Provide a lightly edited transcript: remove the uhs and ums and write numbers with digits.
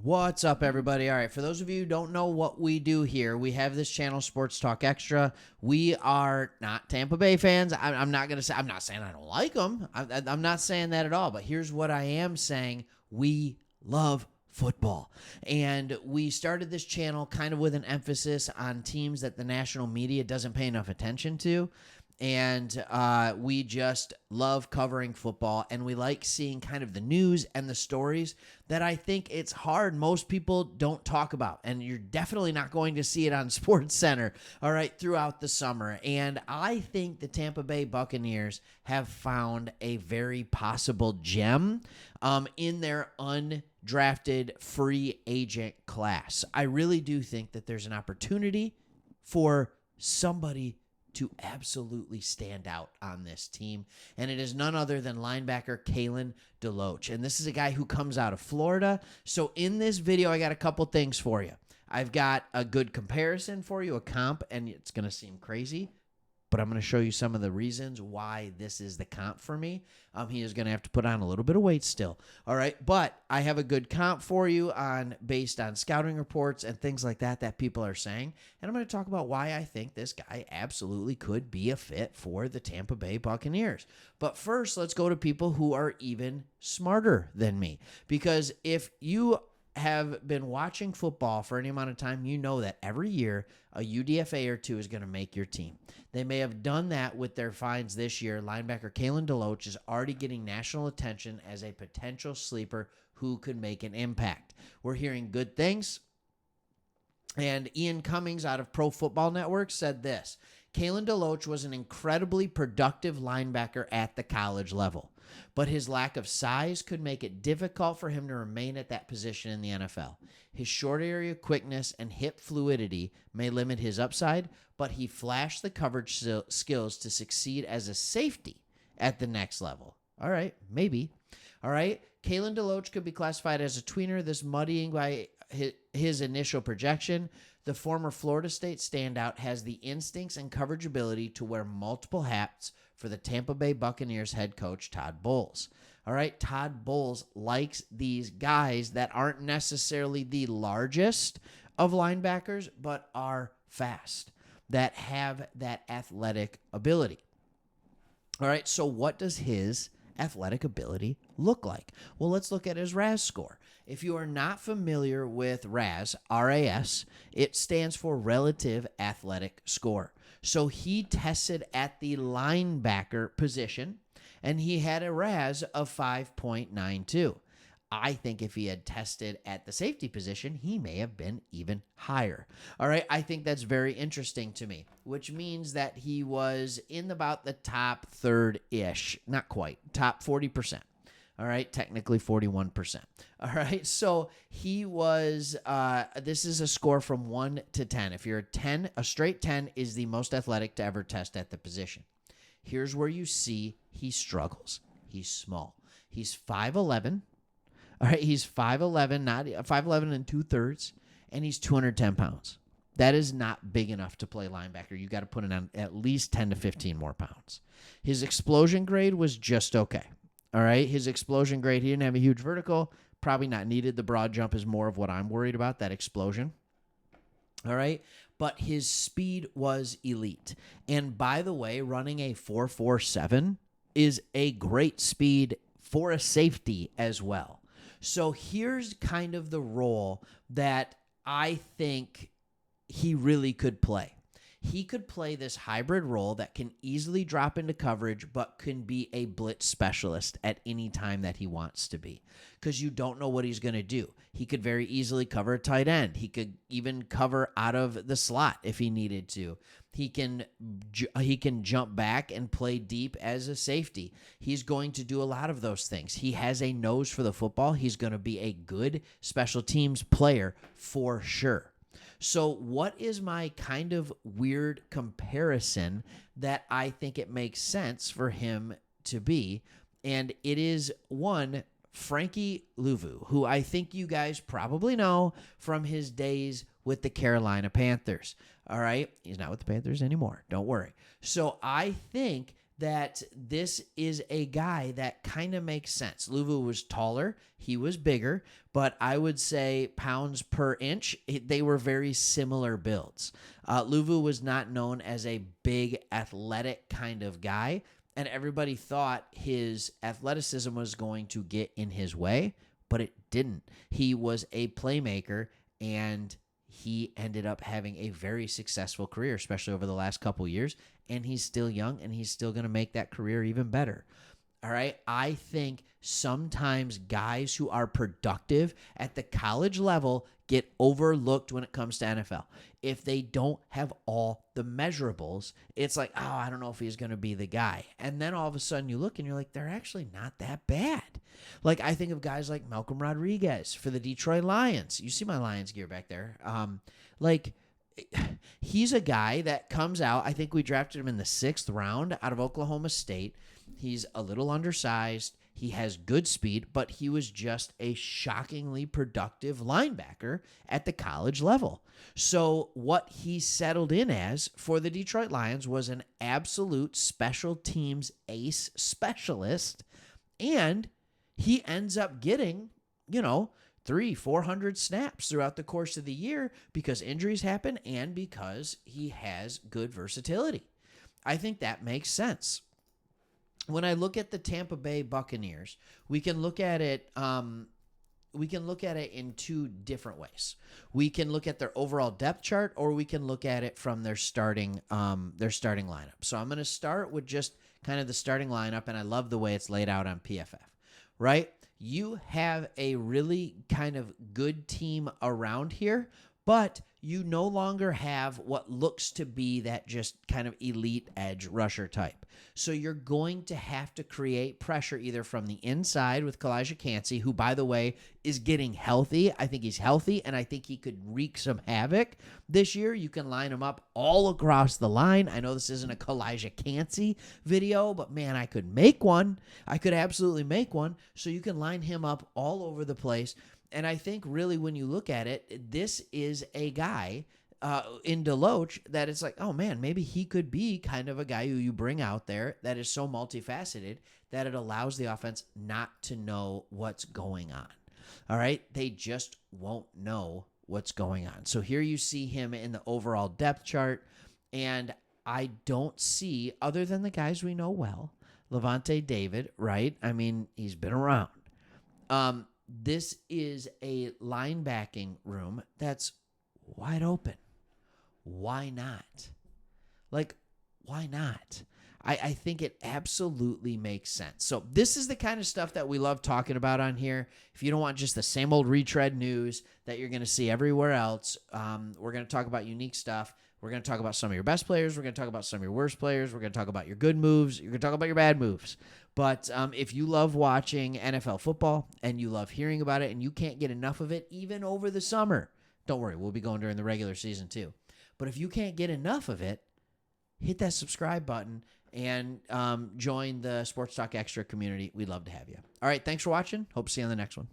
What's up, everybody? All right, for those of you who don't know what we do here, we have this channel, Sports Talk Extra. We are not Tampa Bay fans. I'm not going to say, I'm not saying I don't like them. I'm not saying that at all. But here's what I am saying. We love football. And we started this channel kind of with an emphasis on teams that the national media doesn't pay enough attention to. And we just love covering football, and we like seeing kind of the news and the stories that I think it's hard. Most people don't talk about, and you're definitely not going to see it on Sports Center, all right, throughout the summer. And I think the Tampa Bay Buccaneers have found a very possible gem in their undrafted free agent class. I really do think that there's an opportunity for somebody to absolutely stand out on this team. And it is none other than linebacker Kalen DeLoach. And this is a guy who comes out of Florida. So in this video, I got a couple things for you. I've got a good comparison for you, a comp, and it's going to seem crazy, but I'm going to show you some of the reasons why this is the comp for me. He is going to have to put on a little bit of weight still. All right. But I have a good comp for you based on scouting reports and things like that people are saying. And I'm going to talk about why I think this guy absolutely could be a fit for the Tampa Bay Buccaneers. But first, let's go to people who are even smarter than me. Because if you have been watching football for any amount of time, you know that every year a UDFA or two is going to make your team. They may have done that with their finds this year. Linebacker Kalen DeLoach is already getting national attention as a potential sleeper who could make an impact. We're hearing good things. And Ian Cummings out of Pro Football Network said this: Kalen DeLoach was an incredibly productive linebacker at the college level, but his lack of size could make it difficult for him to remain at that position in the NFL. His short area quickness and hip fluidity may limit his upside, but he flashed the coverage skills to succeed as a safety at the next level. All right, maybe. All right, Kalen DeLoach could be classified as a tweener, this muddying by his initial projection. The former Florida State standout has the instincts and coverage ability to wear multiple hats for the Tampa Bay Buccaneers head coach Todd Bowles. All right, Todd Bowles likes these guys that aren't necessarily the largest of linebackers, but are fast, that have that athletic ability. All right, so what does his athletic ability look like? Well, let's look at his RAS score. If you are not familiar with RAS, R-A-S, it stands for Relative Athletic Score. So he tested at the linebacker position, and he had a RAS of 5.92. I think if he had tested at the safety position, he may have been even higher. All right, I think that's very interesting to me, which means that he was in about the top third-ish, not quite, top 40%. All right, technically 41%. All right, so he was, this is a score from 1 to 10. If you're a 10, a straight 10 is the most athletic to ever test at the position. Here's where you see he struggles. He's small. He's 5'11". All right, he's 5'11", not 5'11 and 2/3, and he's 210 pounds. That is not big enough to play linebacker. You got to put in on at least 10 to 15 more pounds. His explosion grade was just okay. All right, his explosion grade, he didn't have a huge vertical, probably not needed. The broad jump is more of what I'm worried about, that explosion. All right, but his speed was elite. And by the way, running a 4.47 is a great speed for a safety as well. So here's kind of the role that I think he really could play. He could play this hybrid role that can easily drop into coverage, but can be a blitz specialist at any time that he wants to be, because you don't know what he's going to do. He could very easily cover a tight end. He could even cover out of the slot if he needed to. He can jump back and play deep as a safety. He's going to do a lot of those things. He has a nose for the football. He's going to be a good special teams player for sure. So what is my kind of weird comparison that I think it makes sense for him to be? And it is one, Frankie Louvu, who I think you guys probably know from his days with the Carolina Panthers. All right? He's not with the Panthers anymore. Don't worry. So I think that this is a guy that kind of makes sense. Luvu was taller, he was bigger, but I would say pounds per inch, they were very similar builds. Luvu was not known as a big athletic kind of guy, and everybody thought his athleticism was going to get in his way, but it didn't. He was a playmaker, and he ended up having a very successful career, especially over the last couple years. And he's still young, and he's still going to make that career even better. All right. I think sometimes guys who are productive at the college level get overlooked when it comes to NFL. If they don't have all the measurables, it's like, oh, I don't know if he's going to be the guy. And then all of a sudden you look and you're like, they're actually not that bad. Like, I think of guys like Malcolm Rodriguez for the Detroit Lions. You see my Lions gear back there. He's a guy that comes out. I think we drafted him in the 6th round out of Oklahoma State. He's a little undersized. He has good speed, but he was just a shockingly productive linebacker at the college level. So what he settled in as for the Detroit Lions was an absolute special teams ace specialist, and he ends up getting, 300-400 snaps throughout the course of the year because injuries happen and because he has good versatility. I think that makes sense. When I look at the Tampa Bay Buccaneers, we can look at it in two different ways. We can look at their overall depth chart, or we can look at it from their starting lineup. So I'm going to start with just kind of the starting lineup, and I love the way it's laid out on PFF. Right? You have a really kind of good team around here, but you no longer have what looks to be that just kind of elite edge rusher type. So you're going to have to create pressure either from the inside with Kalijah Kancey, who, by the way, is getting healthy. I think he's healthy, and I think he could wreak some havoc this year. You can line him up all across the line. I know this isn't a Kalijah Kancey video, but, man, I could make one. I could absolutely make one. So you can line him up all over the place. And I think really when you look at it, this is a guy in DeLoach that it's like, oh, man, maybe he could be kind of a guy who you bring out there that is so multifaceted that it allows the offense not to know what's going on. All right? They just won't know what's going on. So here you see him in the overall depth chart, and I don't see, other than the guys we know well, Levante David, right? I mean, he's been around. This is a linebacking room that's wide open. Why not? Why not? I think it absolutely makes sense. So this is the kind of stuff that we love talking about on here. If you don't want just the same old retread news that you're going to see everywhere else, we're going to talk about unique stuff. We're going to talk about some of your best players. We're going to talk about some of your worst players. We're going to talk about your good moves. You're going to talk about your bad moves. But if you love watching NFL football and you love hearing about it and you can't get enough of it, even over the summer, don't worry, we'll be going during the regular season too. But if you can't get enough of it, hit that subscribe button and join the Sports Talk Extra community. We'd love to have you. All right, thanks for watching. Hope to see you on the next one.